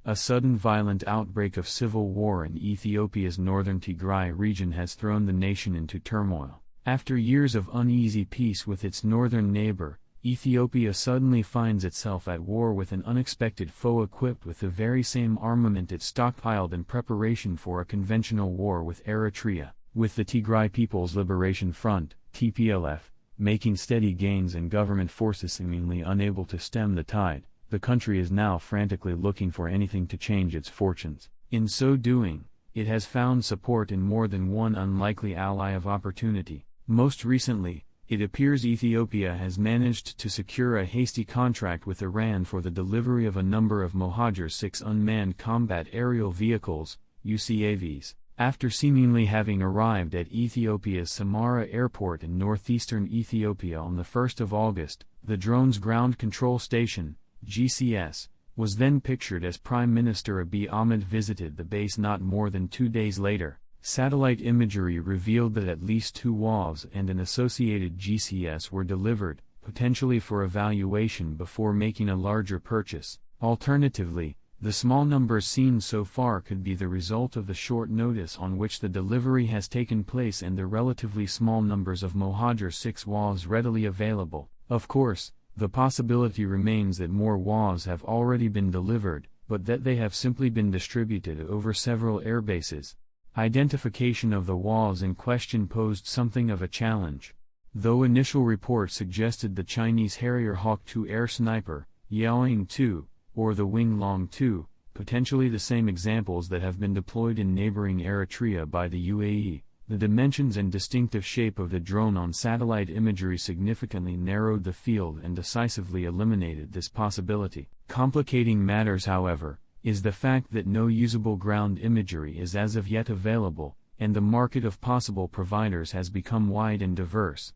A sudden violent outbreak of civil war in Ethiopia's northern Tigray region has thrown the nation into turmoil. After years of uneasy peace with its northern neighbor, Ethiopia suddenly finds itself at war with an unexpected foe equipped with the very same armament it stockpiled in preparation for a conventional war with Eritrea. With the Tigray People's Liberation Front, TPLF, making steady gains and government forces seemingly unable to stem the tide, the country is now frantically looking for anything to change its fortunes. In so doing, it has found support in more than one unlikely ally of opportunity. Most recently, it appears Ethiopia has managed to secure a hasty contract with Iran for the delivery of a number of Mohajer 6 unmanned combat aerial vehicles, UCAVs. After seemingly having arrived at Ethiopia's Samara airport in northeastern Ethiopia on the 1st of August, the drone's ground control station, GCS, was then pictured as Prime Minister Abiy Ahmed visited the base not more than 2 days later. Satellite imagery revealed that at least 2 UAVs and an associated GCS were delivered, potentially for evaluation before making a larger purchase. Alternatively, the small numbers seen so far could be the result of the short notice on which the delivery has taken place and the relatively small numbers of Mohajer 6 UAVs readily available. Of course, the possibility remains that more UAVs have already been delivered, but that they have simply been distributed over several airbases. Identification of the UAVs in question posed something of a challenge. Though initial reports suggested the Chinese Harrier Hawk 2 air sniper, Yaoying 2, or the Wing Long 2, potentially the same examples that have been deployed in neighboring Eritrea by the UAE, the dimensions and distinctive shape of the drone on satellite imagery significantly narrowed the field and decisively eliminated this possibility. Complicating matters, however, is the fact that no usable ground imagery is as of yet available, and the market of possible providers has become wide and diverse.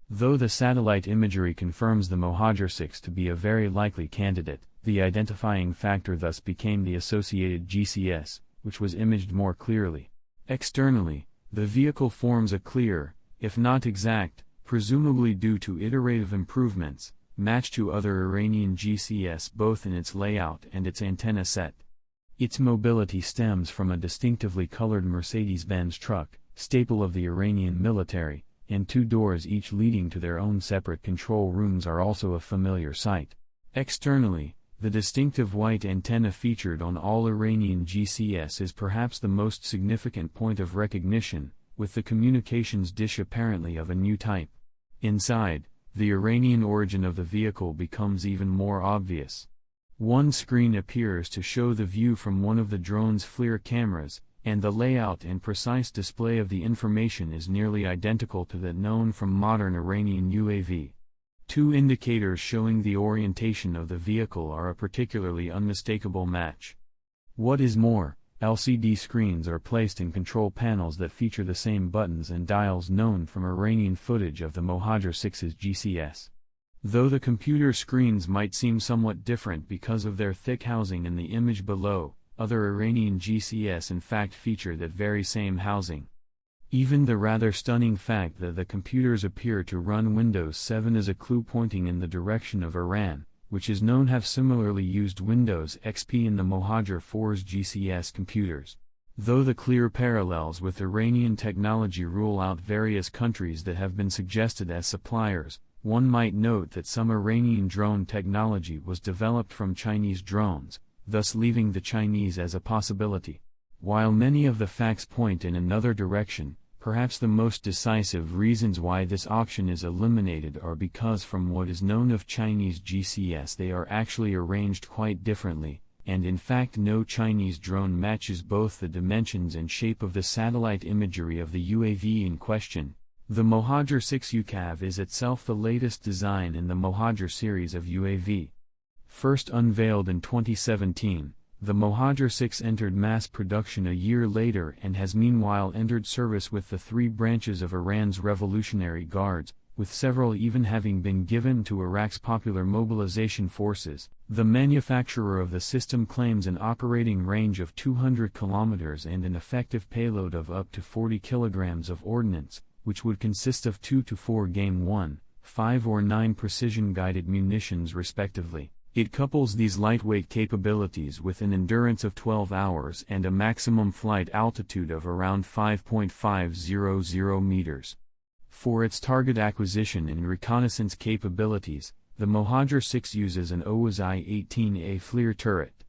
Though the satellite imagery confirms the Mohajer 6 to be a very likely candidate, the identifying factor thus became the associated GCS, which was imaged more clearly. Externally, the vehicle forms a clear, if not exact, presumably due to iterative improvements, match to other Iranian GCS both in its layout and its antenna set. Its mobility stems from a distinctively colored Mercedes-Benz truck, staple of the Iranian military, and 2 doors each leading to their own separate control rooms are also a familiar sight. Externally, the distinctive white antenna featured on all Iranian GCS is perhaps the most significant point of recognition, with the communications dish apparently of a new type. Inside, the Iranian origin of the vehicle becomes even more obvious. One screen appears to show the view from one of the drone's FLIR cameras, and the layout and precise display of the information is nearly identical to that known from modern Iranian UAV. 2 indicators showing the orientation of the vehicle are a particularly unmistakable match. What is more, LCD screens are placed in control panels that feature the same buttons and dials known from Iranian footage of the Mohajer 6's GCS. Though the computer screens might seem somewhat different because of their thick housing in the image below, other Iranian GCS in fact feature that very same housing. Even the rather stunning fact that the computers appear to run Windows 7 is a clue pointing in the direction of Iran, which is known to have similarly used Windows XP in the Mohajer 4's GCS computers. Though the clear parallels with Iranian technology rule out various countries that have been suggested as suppliers, one might note that some Iranian drone technology was developed from Chinese drones, thus leaving the Chinese as a possibility. While many of the facts point in another direction, perhaps the most decisive reasons why this option is eliminated are because from what is known of Chinese GCS they are actually arranged quite differently, and in fact no Chinese drone matches both the dimensions and shape of the satellite imagery of the UAV in question. The Mohajer 6 UCAV is itself the latest design in the Mohajer series of UAV. First unveiled in 2017, the Mohajer 6 entered mass production a year later and has meanwhile entered service with the 3 branches of Iran's Revolutionary Guards, with several even having been given to Iraq's Popular Mobilization Forces. The manufacturer of the system claims an operating range of 200 kilometers and an effective payload of up to 40 kilograms of ordnance, which would consist of 2 to 4 Game 1, 5 or 9 precision-guided munitions respectively. It couples these lightweight capabilities with an endurance of 12 hours and a maximum flight altitude of around 5.500 meters. For its target acquisition and reconnaissance capabilities, the Mohajer 6 uses an OWAS I-18A FLIR turret.